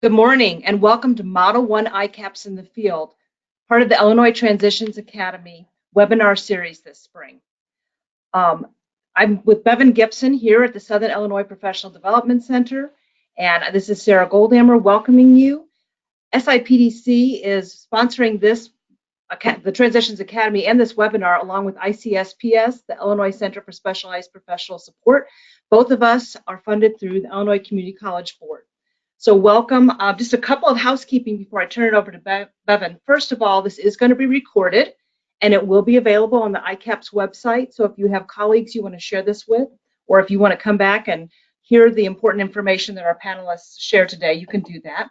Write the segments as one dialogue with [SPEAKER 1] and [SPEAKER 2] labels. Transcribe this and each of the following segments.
[SPEAKER 1] Good morning and welcome to Model One ICAPS in the Field, part of the Illinois Transitions Academy webinar series this spring. I'm with Bevan Gibson here at the Southern Illinois Professional Development Center, and this is Sarah Goldhammer welcoming you. SIPDC is sponsoring this, the Transitions Academy, and this webinar along with ICSPS, the Illinois Center for Specialized Professional Support. Both of us are funded through the Illinois Community College Board. So welcome. Just a couple of housekeeping before I turn it over to Bevan. First of all, this is going to be recorded and it will be available on the ICAPS website. So if you have colleagues you want to share this with, or if you want to come back and hear the important information that our panelists share today, you can do that.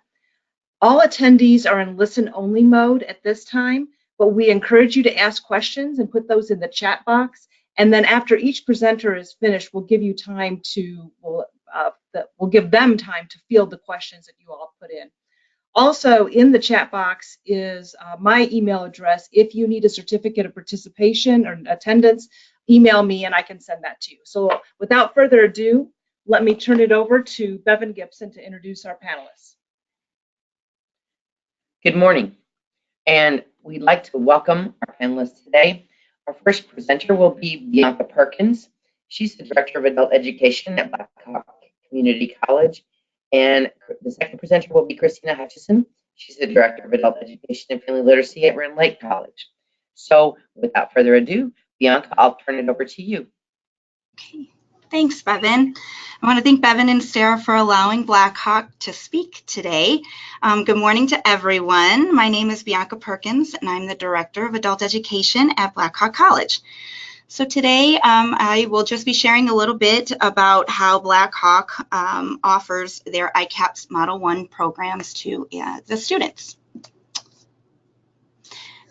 [SPEAKER 1] All attendees are in listen-only mode at this time, but we encourage you to ask questions and put those in the chat box. And then after each presenter is finished, we'll give you time to, we'll give them time to field the questions that you all put in. Also in the chat box is my email address. If you need a certificate of participation or attendance, email me and I can send that to you. So without further ado, let me turn it over to Bevan Gibson to introduce our panelists.
[SPEAKER 2] Good morning, and we'd like to welcome our panelists today. Our first presenter will be Bianca Perkins. She's the Director of Adult Education at Blackhawk Community College. And the second presenter will be Christina Hutchison. She's the Director of Adult Education and Family Literacy at Rend Lake College. So without further ado, Bianca, I'll turn it over to you.
[SPEAKER 3] Okay. Thanks, Bevan. I want to thank Bevan and Sarah for allowing Blackhawk to speak today. Good morning to everyone. My name is Bianca Perkins, and I'm the Director of Adult Education at Blackhawk College. So today I will just be sharing a little bit about how Blackhawk offers their ICAPS Model One programs to the students.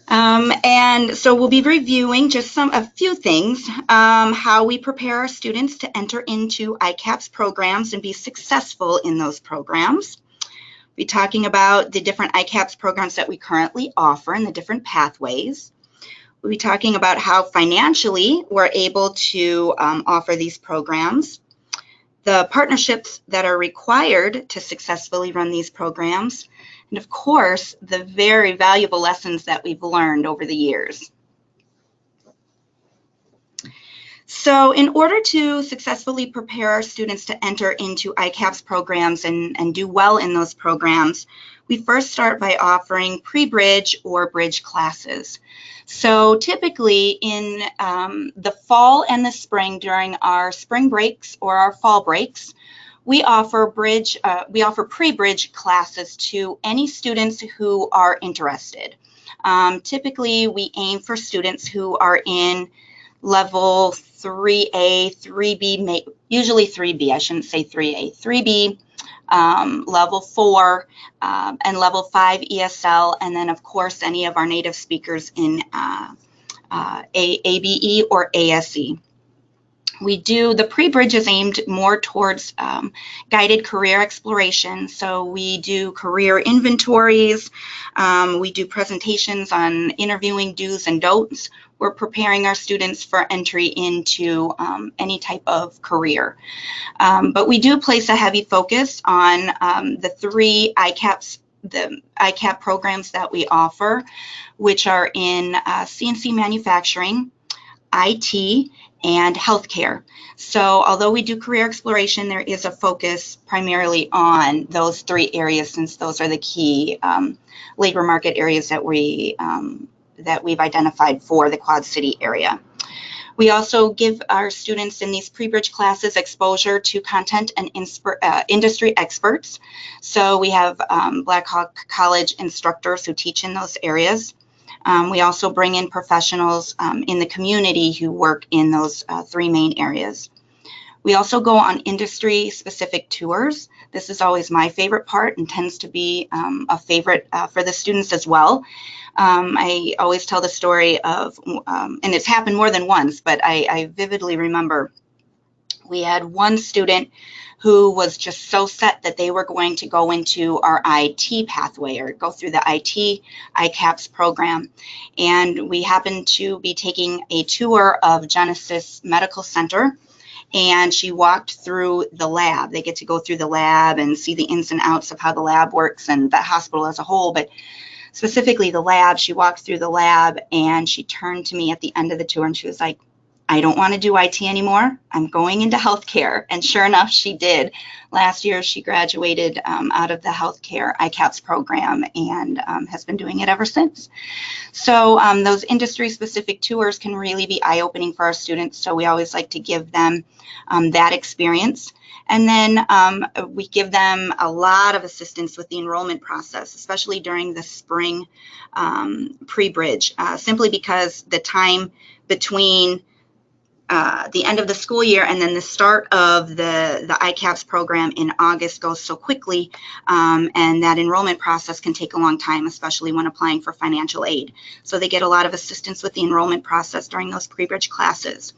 [SPEAKER 3] And so we'll be reviewing just a few things, how we prepare our students to enter into ICAPS programs and be successful in those programs. We'll be talking about the different ICAPS programs that we currently offer and the different pathways. We'll be talking about how financially we're able to offer these programs, the partnerships that are required to successfully run these programs, and of course, the very valuable lessons that we've learned over the years. So in order to successfully prepare our students to enter into ICAPS programs and do well in those programs, we first start by offering pre-bridge or bridge classes. So typically in the fall and the spring during our spring breaks or our fall breaks, we offer pre-bridge classes to any students who are interested. Typically we aim for students who are in level 3A, 3B, usually 3B, I shouldn't say 3A, 3B, level 4, and level 5 ESL, and then of course any of our native speakers in ABE or ASE. The pre-bridge is aimed more towards guided career exploration. So we do career inventories, we do presentations on interviewing do's and don'ts. We're preparing our students for entry into any type of career. But we do place a heavy focus on the three ICAP programs that we offer, which are in CNC Manufacturing, IT, and healthcare. So although we do career exploration, there is a focus primarily on those three areas, since those are the key labor market areas that we've identified for the Quad City area. We also give our students in these pre-bridge classes exposure to content and industry experts. So we have Blackhawk College instructors who teach in those areas. We also bring in professionals in the community who work in those three main areas. We also go on industry-specific tours. This is always my favorite part and tends to be a favorite for the students as well. I always tell the story of, and it's happened more than once, but I vividly remember we had one student who was just so set that they were going to go into our IT pathway or go through the IT ICAPS program. And we happened to be taking a tour of Genesis Medical Center. and she walked through the lab. They get to go through the lab and see the ins and outs of how the lab works and the hospital as a whole, but specifically the lab. She walked through the lab and she turned to me at the end of the tour and she was like, I don't want to do IT anymore. I'm going into healthcare. And sure enough, she did. Last year, she graduated out of the healthcare ICAPS program and has been doing it ever since. So those industry-specific tours can really be eye-opening for our students. So we always like to give them that experience. And then we give them a lot of assistance with the enrollment process, especially during the spring pre-bridge, simply because the time between the end of the school year and then the start of the ICAPS program in August goes so quickly, and that enrollment process can take a long time, especially when applying for financial aid. So they get a lot of assistance with the enrollment process during those pre-bridge classes.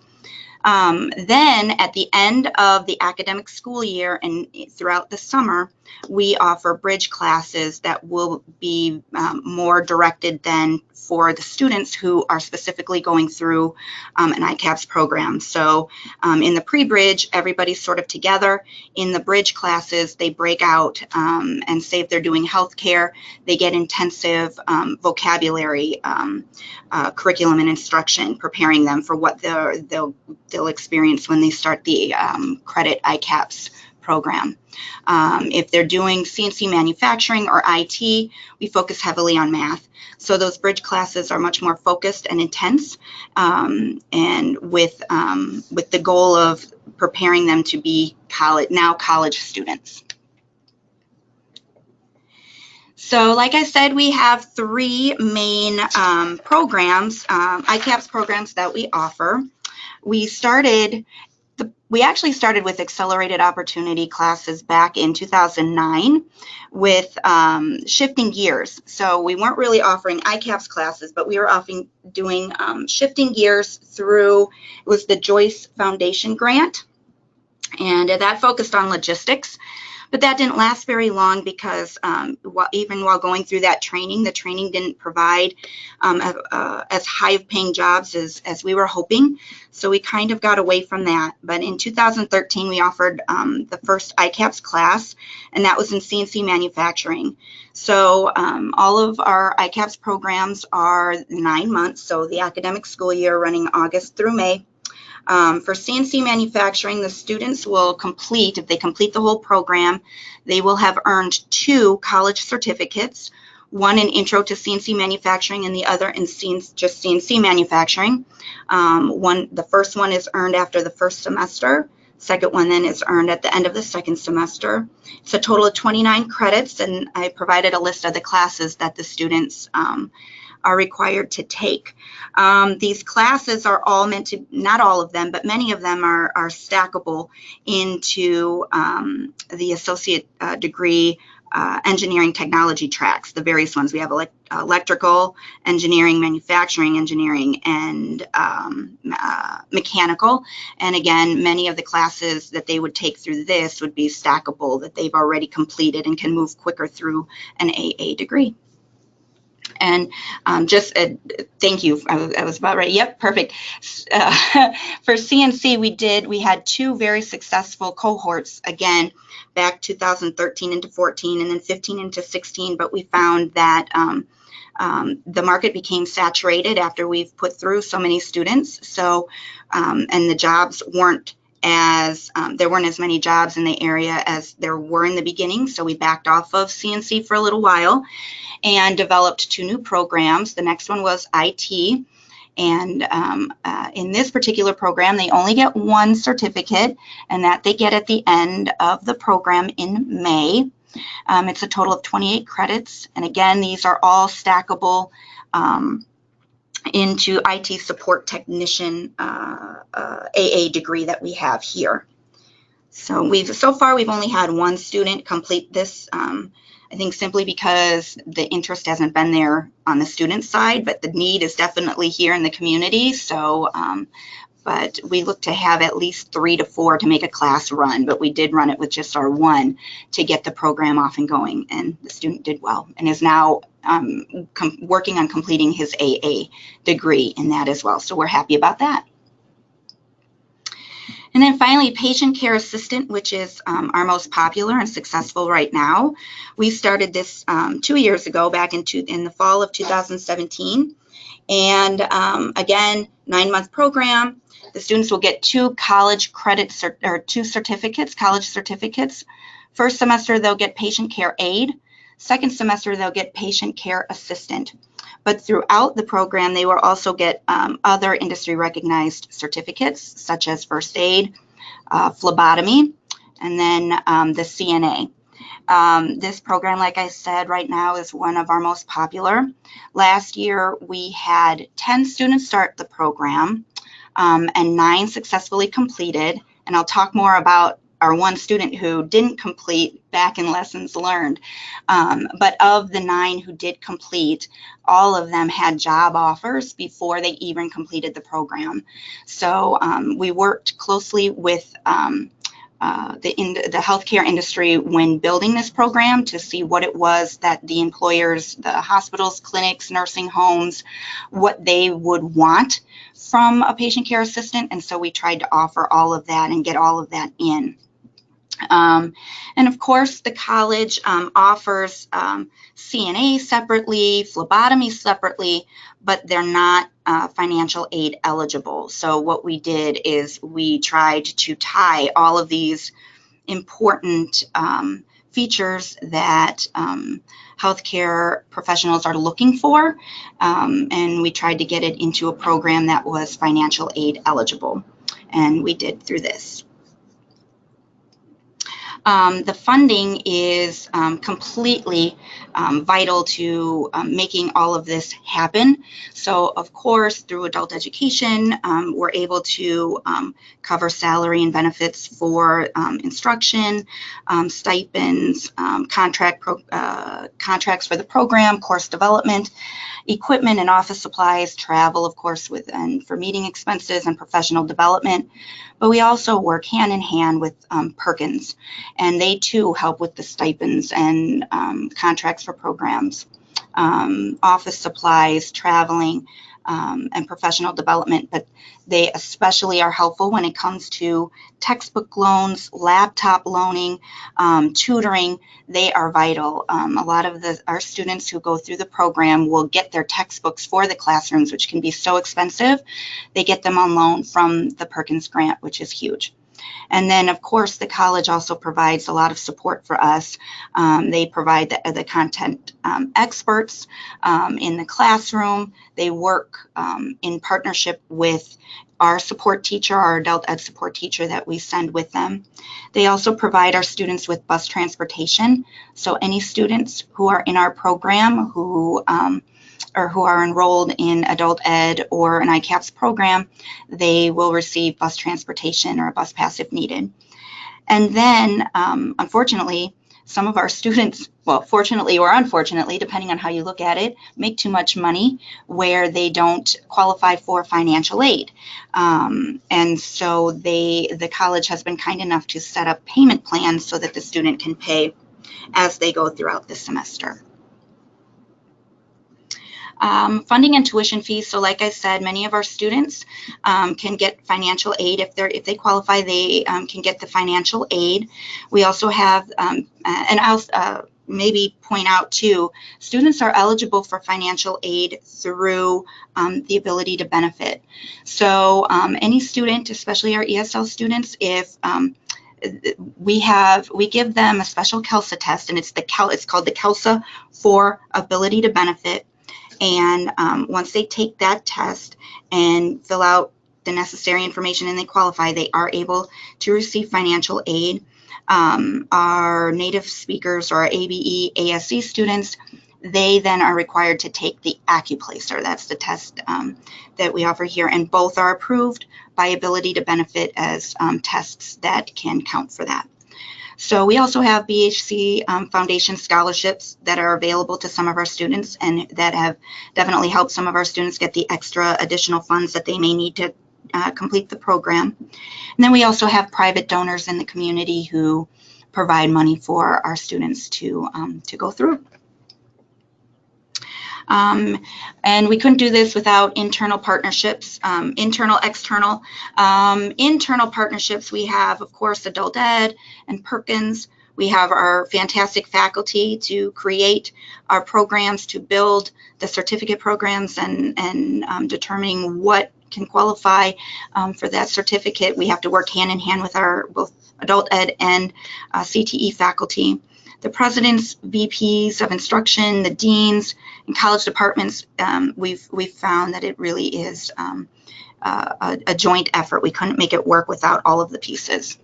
[SPEAKER 3] Then at the end of the academic school year and throughout the summer, we offer bridge classes that will be more directed than for the students who are specifically going through an ICAPS program. So in the pre-bridge, everybody's sort of together. In the bridge classes, they break out and say if they're doing healthcare, they get intensive vocabulary curriculum and instruction, preparing them for what they'll experience when they start the credit ICAPS program. If they're doing CNC manufacturing or IT, we focus heavily on math. So those bridge classes are much more focused and intense, and with the goal of preparing them to be college students. So like I said, we have three main programs, ICAPS programs that we offer. We actually started with accelerated opportunity classes back in 2009 with shifting gears. So we weren't really offering ICAPS classes, but we were doing shifting gears through, it was the Joyce Foundation grant, and that focused on logistics. But that didn't last very long because even while going through that training, the training didn't provide as high of paying jobs as we were hoping. So we kind of got away from that. But in 2013, we offered the first ICAPS class, and that was in CNC manufacturing. So all of our ICAPS programs are 9 months, so the academic school year running August through May. For CNC manufacturing, the students will complete, if they complete the whole program, they will have earned 2 college certificates, one in Intro to CNC Manufacturing and the other in just CNC Manufacturing. The first one is earned after the first semester. Second one then is earned at the end of the second semester. It's a total of 29 credits, and I provided a list of the classes that the students are required to take. These classes are all meant to, not all of them, but many of them are stackable into the associate degree engineering technology tracks, the various ones. We have electrical engineering, manufacturing engineering, and mechanical. And again, many of the classes that they would take through this would be stackable, that they've already completed and can move quicker through an AA degree. And thank you. I was about right. Yep, perfect. For CNC, we had 2 very successful cohorts, again, back 2013 into 14 and then 15 into 16. But we found that the market became saturated after we've put through so many students. So, and the jobs weren't there weren't as many jobs in the area as there were in the beginning. So we backed off of CNC for a little while and developed 2 new programs. The next one was IT. And in this particular program, they only get 1 certificate, and that they get at the end of the program in May. It's a total of 28 credits. And again, these are all stackable into IT support technician AA degree that we have here. So far we've only had 1 student complete this, I think simply because the interest hasn't been there on the student side, but the need is definitely here in the community. So, but we look to have at least 3 to 4 to make a class run, but we did run it with just our 1 to get the program off and going, and the student did well and is now working on completing his AA degree in that as well. So we're happy about that. And then finally, patient care assistant, which is our most popular and successful right now. We started this 2 years ago, back in the fall of 2017. And again, 9-month program. The students will get 2 college credits or 2 certificates, college certificates. First semester, they'll get patient care aide. Second semester, they'll get patient care assistant. But throughout the program, they will also get other industry recognized certificates, such as first aid, phlebotomy, and then the CNA. This program, like I said, right now is one of our most popular. Last year, we had 10 students start the program and 9 successfully completed. And I'll talk more about our one student who didn't complete back in lessons learned. But of the 9 who did complete, all of them had job offers before they even completed the program. So we worked closely with the healthcare industry when building this program to see what it was that the employers, the hospitals, clinics, nursing homes, what they would want from a patient care assistant. And so we tried to offer all of that and get all of that in. And of course, the college offers CNA separately, phlebotomy separately, but they're not financial aid eligible. So what we did is we tried to tie all of these important features that healthcare professionals are looking for, and we tried to get it into a program that was financial aid eligible, and we did through this. The funding is completely vital to making all of this happen. So, of course, through adult education, we're able to cover salary and benefits for instruction, stipends, contracts for the program, course development, equipment and office supplies, travel, of course, and for meeting expenses and professional development. But we also work hand in hand with Perkins, and they too help with the stipends and contracts for programs, office supplies, traveling, and professional development. But they especially are helpful when it comes to textbook loans, laptop loaning, tutoring. They are vital. A lot of our students who go through the program will get their textbooks for the classrooms, which can be so expensive. They get them on loan from the Perkins grant, which is huge. And then, of course, the college also provides a lot of support for us. They provide the content experts in the classroom. They work in partnership with our support teacher, our adult ed support teacher that we send with them. They also provide our students with bus transportation. So any students who are in our program who are enrolled in adult ed or an ICAPS program, they will receive bus transportation or a bus pass if needed. And then, unfortunately, some of our students, well, fortunately or unfortunately, depending on how you look at it, make too much money where they don't qualify for financial aid. And so the college has been kind enough to set up payment plans so that the student can pay as they go throughout the semester. Funding and tuition fees. So like I said, many of our students can get financial aid. If they qualify, they can get the financial aid. We also have, and I'll maybe point out too, students are eligible for financial aid through the ability to benefit. So any student, especially our ESL students, if we give them a special CALSA test, and it's called the CALSA for ability to benefit. And once they take that test and fill out the necessary information and they qualify, they are able to receive financial aid. Our native speakers or our ABE, ASC students, they then are required to take the AccuPlacer. That's the test that we offer here, and both are approved by Ability to Benefit as tests that can count for that. So we also have BHC Foundation scholarships that are available to some of our students and that have definitely helped some of our students get the extra additional funds that they may need to complete the program. And then we also have private donors in the community who provide money for our students to go through. And we couldn't do this without internal partnerships, internal, external. Internal partnerships, we have, of course, Adult Ed and Perkins. We have our fantastic faculty to create our programs, to build the certificate programs, and determining what can qualify for that certificate. We have to work hand in hand with our both Adult Ed and CTE faculty. The presidents, VPs of instruction, the deans, and college departments, we've found that it really is a joint effort. We couldn't make it work without all of the pieces.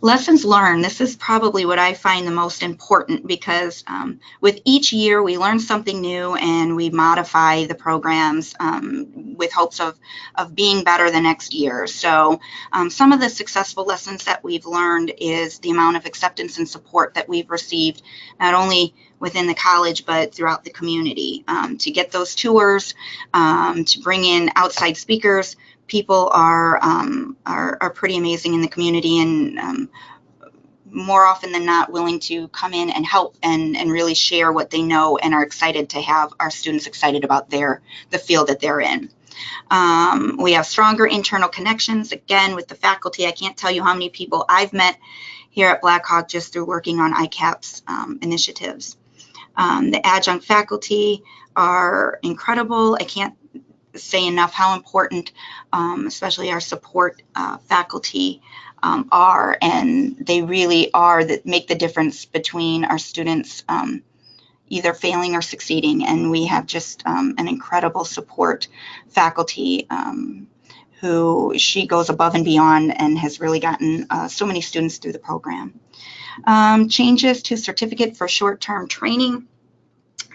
[SPEAKER 3] Lessons learned. This is probably what I find the most important, because with each year we learn something new and we modify the programs with hopes of being better the next year. So some of the successful lessons that we've learned is the amount of acceptance and support that we've received, not only within the college but throughout the community. To get those tours, to bring in outside speakers. People are pretty amazing in the community, and more often than not willing to come in and help and really share what they know, and are excited to have our students excited about the field that they're in. We have stronger internal connections, again, with the faculty. I can't tell you how many people I've met here at Blackhawk just through working on ICAPS initiatives. The adjunct faculty are incredible. I can't say enough how important, especially our support faculty are, and they really are that make the difference between our students either failing or succeeding. And we have just an incredible support faculty who she goes above and beyond and has really gotten so many students through the program. Changes to certificate for short-term training.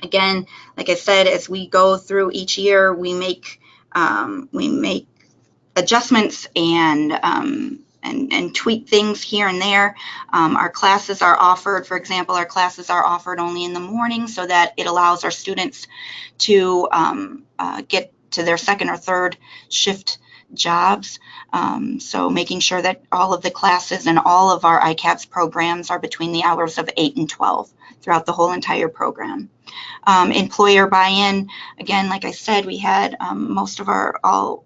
[SPEAKER 3] Again, like I said, as we go through each year, we make adjustments and tweak things here and there. Our classes are offered, for example, our classes are offered only in the morning, so that it allows our students to get to their second or third shift jobs. So making sure that all of the classes and all of our ICAPS programs are between the hours of 8 and 12 throughout the whole entire program. Employer buy-in, again, like I said, we had all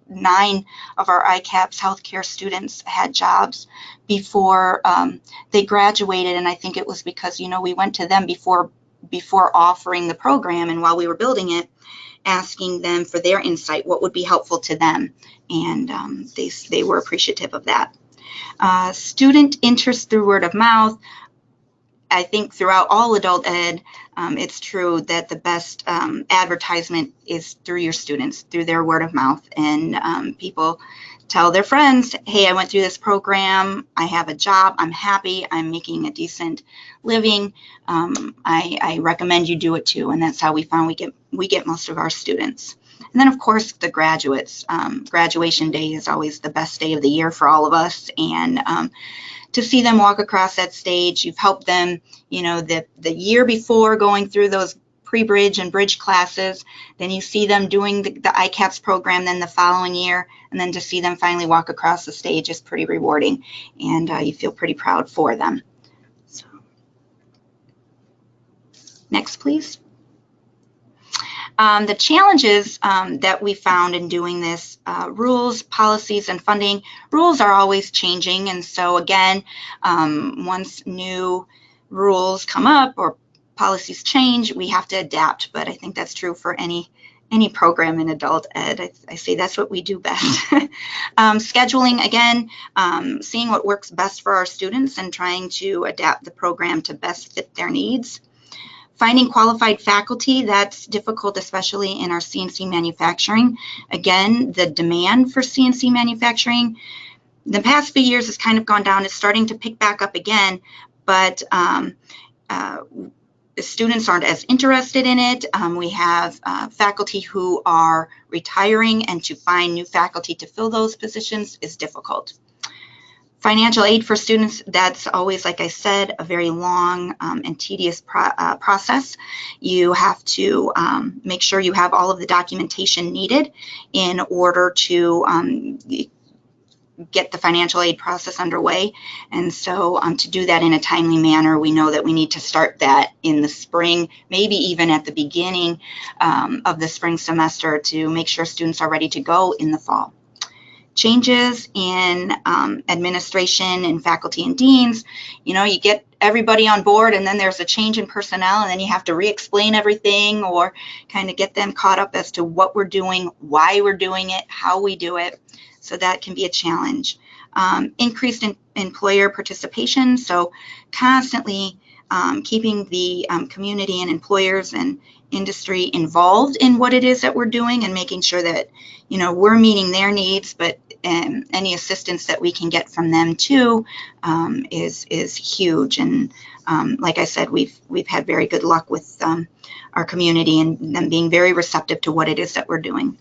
[SPEAKER 3] 9 of our ICAPS healthcare students had jobs before they graduated, and I think it was because, we went to them before offering the program, and while we were building it, asking them for their insight, what would be helpful to them, and they were appreciative of that. Student interest through word of mouth. I think throughout all adult ed, it's true that the best advertisement is through your students, through their word of mouth. And people tell their friends, hey, I went through this program, I have a job, I'm happy, I'm making a decent living. I recommend you do it too. And that's how we found we get most of our students. And then, of course, the graduates. Graduation day is always the best day of the year for all of us. And to see them walk across that stage, you've helped them, the year before going through those pre-bridge and bridge classes, then you see them doing the ICAPS program then the following year, and then to see them finally walk across the stage is pretty rewarding, and you feel pretty proud for them. So, next, please. The challenges that we found in doing this, rules, policies, and funding. Rules are always changing, and so again, once new rules come up or policies change, we have to adapt. But I think that's true for any program in adult ed. I say that's what we do best. Scheduling, again, seeing what works best for our students and trying to adapt the program to best fit their needs. Finding qualified faculty, that's difficult, especially in our CNC manufacturing. Again, the demand for CNC manufacturing, the past few years has kind of gone down. It's starting to pick back up again, but the students aren't as interested in it. We have faculty who are retiring, and to find new faculty to fill those positions is difficult. Financial aid for students, that's always, like I said, a very long and tedious process. You have to make sure you have all of the documentation needed in order to get the financial aid process underway. And so to do that in a timely manner, we know that we need to start that in the spring, maybe even at the beginning of the spring semester, to make sure students are ready to go in the fall. Changes in administration and faculty and deans, you know, you get everybody on board and then there's a change in personnel and then you have to re-explain everything or kind of get them caught up as to what we're doing, why we're doing it, how we do it. So that can be a challenge. Increased employer participation, so constantly keeping the community and employers and industry involved in what it is that we're doing and making sure that, you know, we're meeting their needs, but any assistance that we can get from them too is huge. And like I said, we've had very good luck with our community and them being very receptive to what it is that we're doing.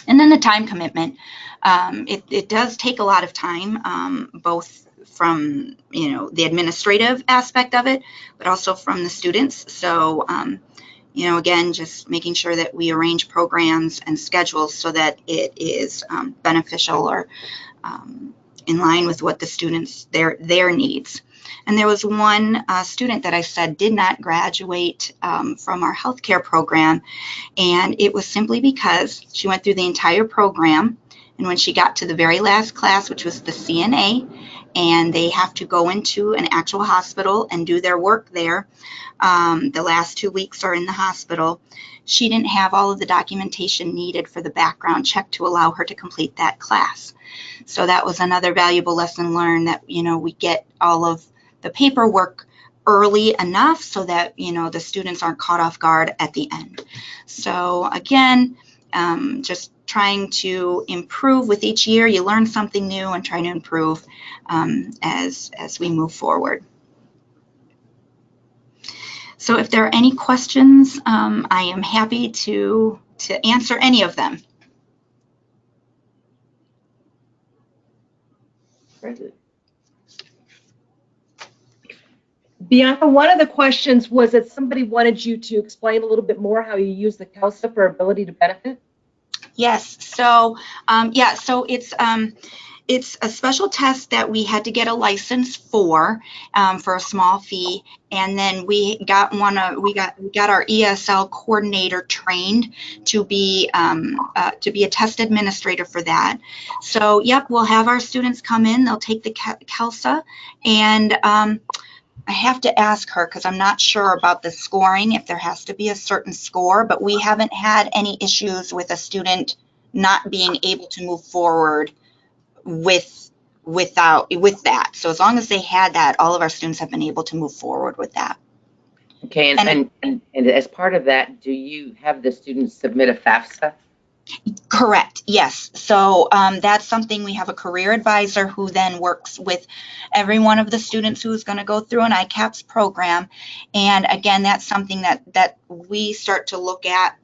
[SPEAKER 3] And then the time commitment. It does take a lot of time, both from, you know, the administrative aspect of it, but also from the students. So, you know, again, just making sure that we arrange programs and schedules so that it is beneficial or in line with what the students, their needs. And there was one student that I said did not graduate from our healthcare program, and it was simply because she went through the entire program, and when she got to the very last class, which was the CNA, and they have to go into an actual hospital and do their work there, the last 2 weeks are in the hospital, she didn't have all of the documentation needed for the background check to allow her to complete that class. So that was another valuable lesson learned, that, you know, we get all of the paperwork early enough so that, you know, the students aren't caught off guard at the end. So again, just trying to improve with each year. You learn something new and trying to improve as we move forward. So if there are any questions, I am happy to answer any of them.
[SPEAKER 1] Bianca, one of the questions was that somebody wanted you to explain a little bit more how you use the CALSA for ability to benefit.
[SPEAKER 3] Yes. So yeah. So it's a special test that we had to get a license for a small fee, and then we got we got our ESL coordinator trained to be a test administrator for that. So yep, we'll have our students come in. They'll take the CALSA, and I have to ask her because I'm not sure about the scoring, if there has to be a certain score, but we haven't had any issues with a student not being able to move forward with that. So as long as they had that, all of our students have been able to move forward with that.
[SPEAKER 2] Okay, and as part of that, do you have the students submit a FAFSA?
[SPEAKER 3] Correct. Yes. So that's something, we have a career advisor who then works with every one of the students who is going to go through an ICAPS program. And again, that's something that we start to look at.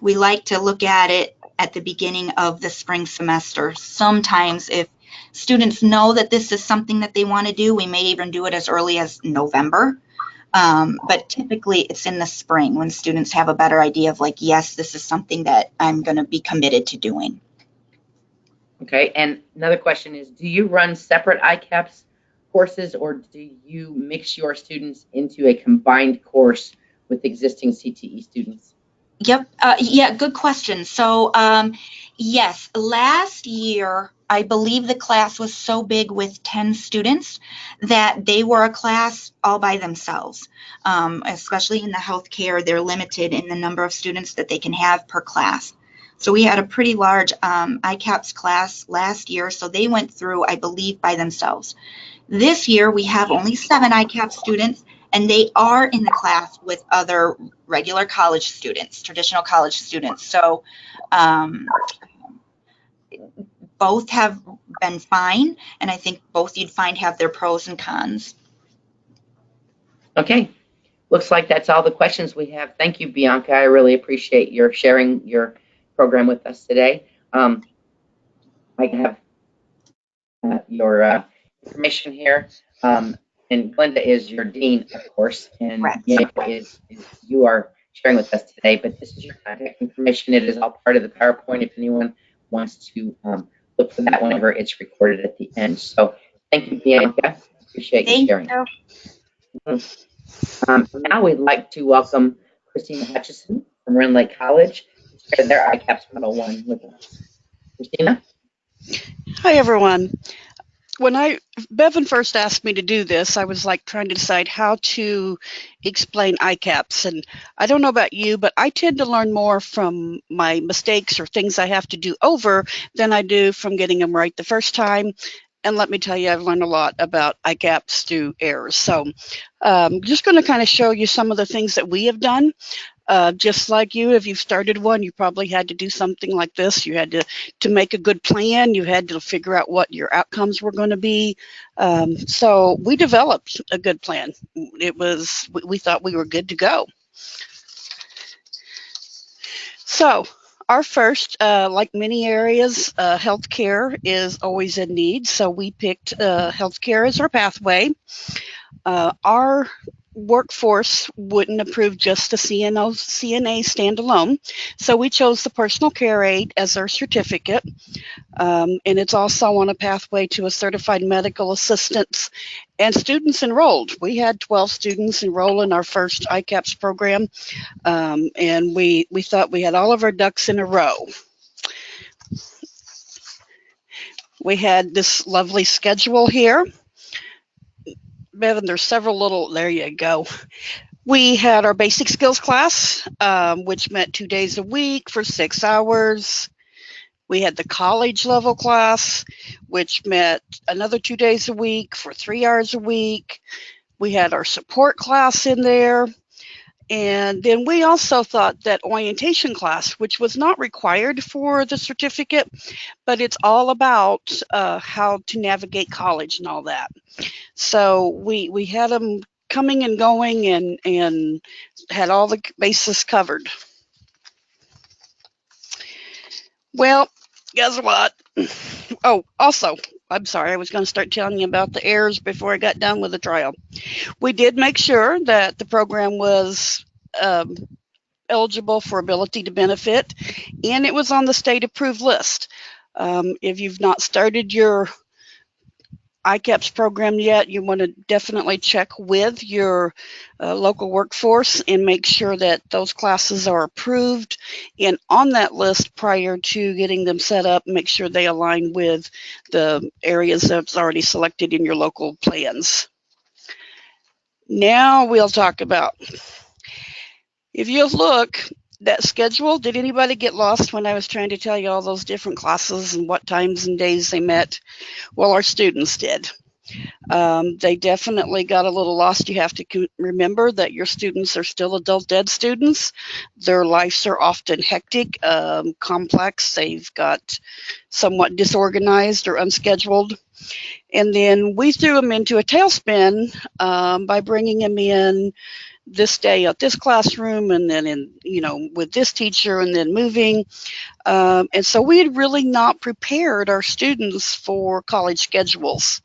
[SPEAKER 3] We like to look at it at the beginning of the spring semester. Sometimes if students know that this is something that they want to do, we may even do it as early as November. But typically it's in the spring when students have a better idea of, like, yes, this is something that I'm going to be committed to doing.
[SPEAKER 2] Okay, and another question is, do you run separate ICAPS courses, or do you mix your students into a combined course with existing CTE students?
[SPEAKER 3] Yep. Yeah, good question. So yes, last year, I believe the class was so big with 10 students that they were a class all by themselves. Especially in the healthcare, they're limited in the number of students that they can have per class. So we had a pretty large ICAPS class last year, so they went through, I believe, by themselves. This year, we have only 7 ICAPS students, and they are in the class with other regular college students, traditional college students. So both have been fine, and I think both you'd find have their pros and cons.
[SPEAKER 2] Okay, looks like that's all the questions we have. Thank you, Bianca. I really appreciate your sharing your program with us today. I have your information here. And Glenda is your dean, of course, and Bianca is you are sharing with us today. But this is your contact information. It is all part of the PowerPoint if anyone wants to look look for that whenever it's recorded at the end. So thank you, Bianca. Appreciate you
[SPEAKER 3] Thank
[SPEAKER 2] sharing.
[SPEAKER 3] you.
[SPEAKER 2] Now we'd like to welcome Christina Hutchison from Rend Lake College to share their ICAPS Model One with us. Christina?
[SPEAKER 4] Hi, everyone. When Bevan first asked me to do this, I was like trying to decide how to explain ICAPS. And I don't know about you, but I tend to learn more from my mistakes or things I have to do over than I do from getting them right the first time. And let me tell you, I've learned a lot about ICAPS through errors. So just going to kind of show you some of the things that we have done. Just like you, if you've started one, you probably had to do something like this. You had to make a good plan. You had to figure out what your outcomes were going to be. So we developed a good plan. We thought we were good to go. So our first, like many areas, healthcare is always in need. So we picked healthcare as our pathway. Our workforce wouldn't approve just a CNA standalone, so we chose the personal care aide as our certificate, and it's also on a pathway to a certified medical assistant and students enrolled. We had 12 students enroll in our first ICAPS program, and we thought we had all of our ducks in a row. We had this lovely schedule here. Bevan, there's several little, there you go. We had our basic skills class, which meant 2 days a week for 6 hours. We had the college level class, which meant another 2 days a week for 3 hours a week. We had our support class in there. And then we also thought that orientation class, which was not required for the certificate, but it's all about how to navigate college and all that. So we had them coming and going and had all the bases covered. Well, guess what? Oh, also, I'm sorry, I was going to start telling you about the errors before I got done with the trial. We did make sure that the program was eligible for ability to benefit, and it was on the state approved list. If you've not started your ICAPS program yet, you want to definitely check with your local workforce and make sure that those classes are approved and on that list prior to getting them set up. Make sure they align with the areas that's already selected in your local plans. Now we'll talk about, if you look, that schedule, did anybody get lost when I was trying to tell you all those different classes and what times and days they met? Well, our students did. They definitely got a little lost. You have to remember that your students are still adult ed students. Their lives are often hectic, complex. They've got somewhat disorganized or unscheduled. And then we threw them into a tailspin by bringing them in this day at this classroom and then with this teacher and then moving. And so we had really not prepared our students for college schedules.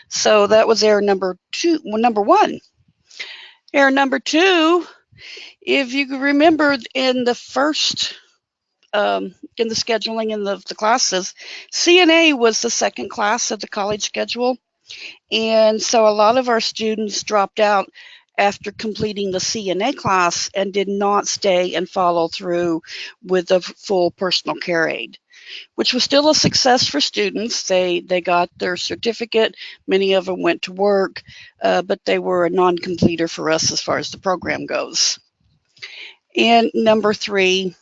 [SPEAKER 4] So that was error number one. Error number two, if you remember in the first, in the scheduling in the classes, CNA was the second class of the college schedule. And so a lot of our students dropped out after completing the CNA class and did not stay and follow through with the full personal care aid, which was still a success for students. They got their certificate. Many of them went to work, but they were a non-completer for us as far as the program goes. And number three,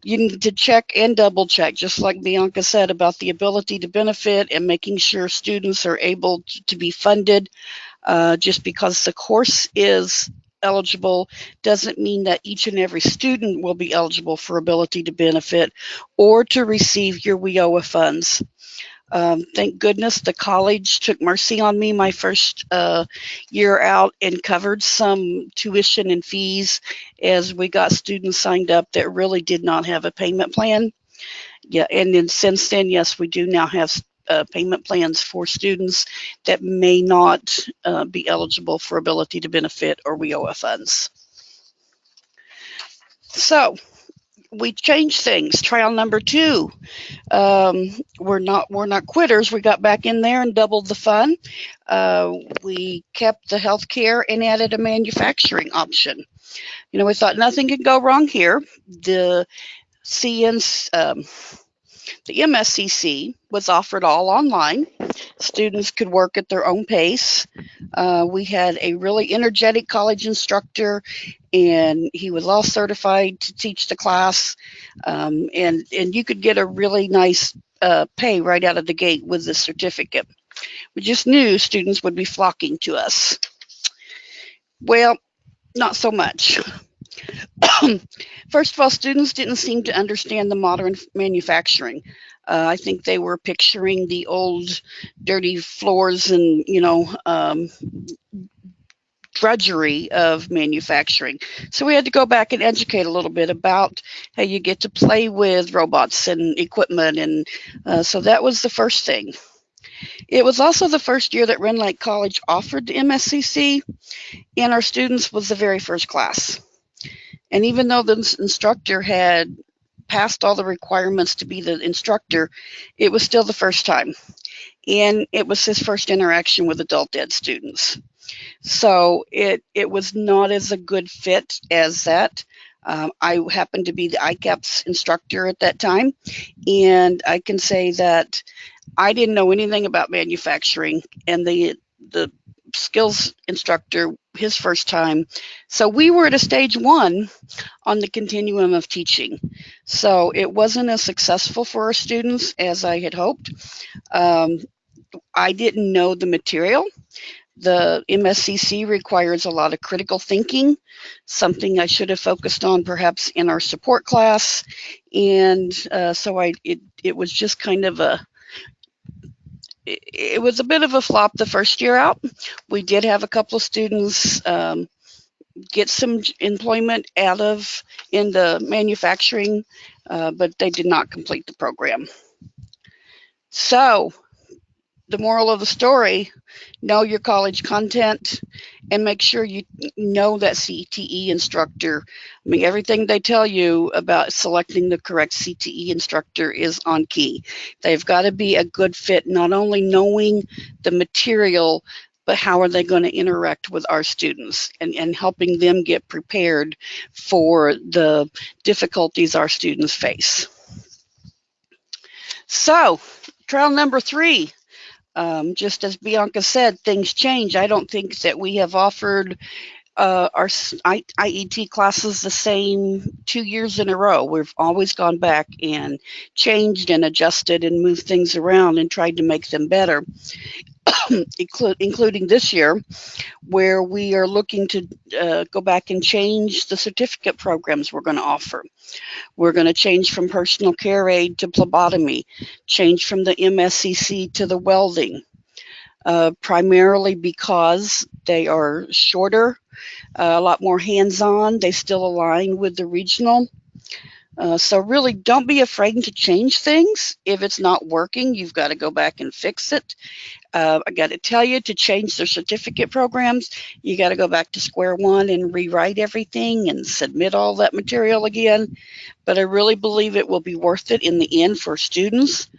[SPEAKER 4] you need to check and double check, just like Bianca said, about the ability to benefit and making sure students are able to be funded. Just because the course is eligible doesn't mean that each and every student will be eligible for ability to benefit or to receive your WIOA funds. Thank goodness the college took mercy on me my first year out and covered some tuition and fees as we got students signed up that really did not have a payment plan. Yeah, and then since then, yes, we do now have payment plans for students that may not be eligible for ability to benefit or WIOA funds. So we changed things. Trial number 2. We're not quitters. We got back in there and doubled the fun. We kept the healthcare and added a manufacturing option. We thought nothing could go wrong here. The the MSCC was offered all online. Students could work at their own pace. We had a really energetic college instructor, and he was all certified to teach the class. And you could get a really nice pay right out of the gate with the certificate. We just knew students would be flocking to us. Well, not so much. First of all, students didn't seem to understand the modern manufacturing. I think they were picturing the old dirty floors and, drudgery of manufacturing. So we had to go back and educate a little bit about how you get to play with robots and equipment. And so that was the first thing. It was also the first year that Rend Lake College offered the MSCC, and our students was the very first class. And even though the instructor had passed all the requirements to be the instructor, it was still the first time. And it was his first interaction with adult ed students. So it was not as a good fit as that. I happened to be the ICAPS instructor at that time, and I can say that I didn't know anything about manufacturing, and the skills instructor, his first time. So we were at a stage 1 on the continuum of teaching. So it wasn't as successful for our students as I had hoped. I didn't know the material. The MSCC requires a lot of critical thinking, something I should have focused on perhaps in our support class. And so it was just kind of it was a bit of a flop the first year out. We did have a couple of students get some employment in the manufacturing, but they did not complete the program. So the moral of the story, know your college content and make sure you know that CTE instructor. I mean, everything they tell you about selecting the correct CTE instructor is on key. They've got to be a good fit, not only knowing the material, but how are they going to interact with our students and helping them get prepared for the difficulties our students face. So, trial number 3. Just as Bianca said, things change. I don't think that we have offered our IET classes the same 2 years in a row. We've always gone back and changed and adjusted and moved things around and tried to make them better, including this year, where we are looking to go back and change the certificate programs we're going to offer. We're going to change from personal care aid to phlebotomy, change from the MSCC to the welding, primarily because they are shorter, a lot more hands-on. They still align with the regional. So really don't be afraid to change things. If it's not working, you've got to go back and fix it. I got to tell you, to change their certificate programs, you got to go back to square one and rewrite everything and submit all that material again. But I really believe it will be worth it in the end for students.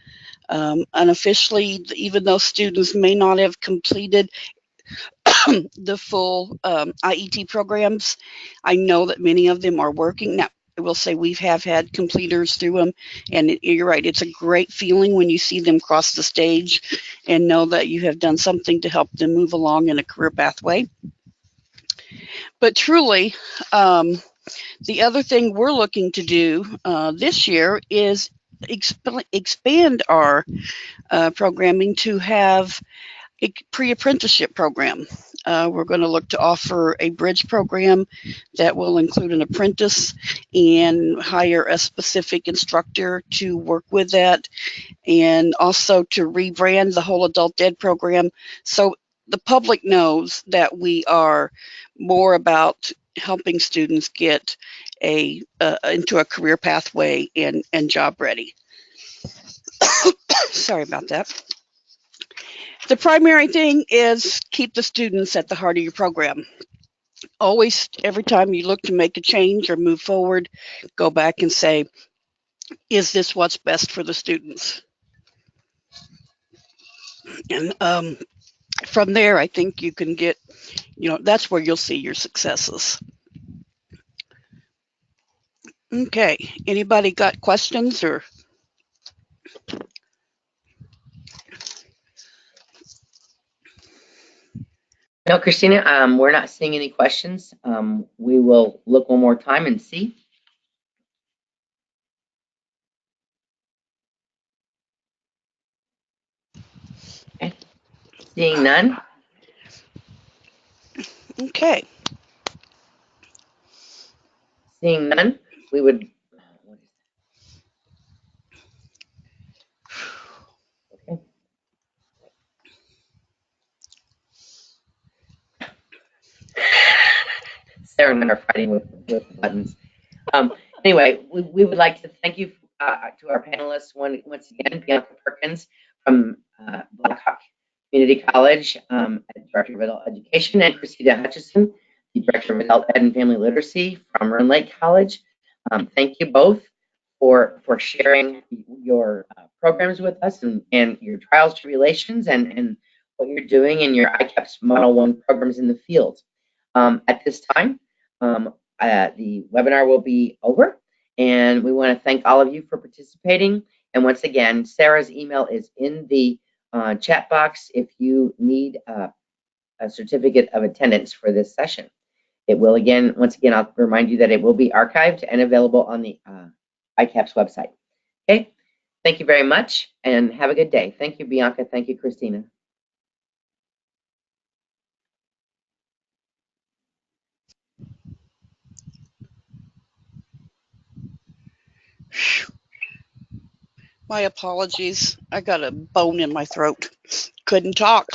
[SPEAKER 4] Unofficially, even though students may not have completed the full IET programs, I know that many of them are working. Now, I will say we have had completers through them, and you're right, it's a great feeling when you see them cross the stage and know that you have done something to help them move along in a career pathway. But truly, the other thing we're looking to do this year is expand our programming to have a pre-apprenticeship program. We're going to look to offer a bridge program that will include an apprentice and hire a specific instructor to work with that, and also to rebrand the whole adult ed program so the public knows that we are more about helping students get into a career pathway and job ready. Sorry about that. The primary thing is keep the students at the heart of your program. always, every time you look to make a change or move forward, go back and say, is this what's best for the students? And from there, I think you can get, that's where you'll see your successes. Okay, anybody got questions or?
[SPEAKER 2] No, Christina, we're not seeing any questions. We will look one more time and see. Okay. Seeing none.
[SPEAKER 4] Okay.
[SPEAKER 2] Seeing none, we would. Okay. Sarah and I are fighting with buttons. Anyway, we would like to thank you to our panelists once again, Bianca Perkins from Blackhawk Community College, Director of Adult Education, and Christina Hutchison, the Director of Adult Ed and Family Literacy from Rend Lake College. Thank you both for sharing your programs with us and your trials, tribulations, and what you're doing in your ICAPS Model One programs in the field. At this time, the webinar will be over, and we want to thank all of you for participating. And once again, Sarah's email is in the chat box if you need a certificate of attendance for this session. It will once again, I'll remind you that it will be archived and available on the ICAPS website. Okay, thank you very much, and have a good day. Thank you, Bianca. Thank you, Christina.
[SPEAKER 4] My apologies. I got a bone in my throat. Couldn't talk.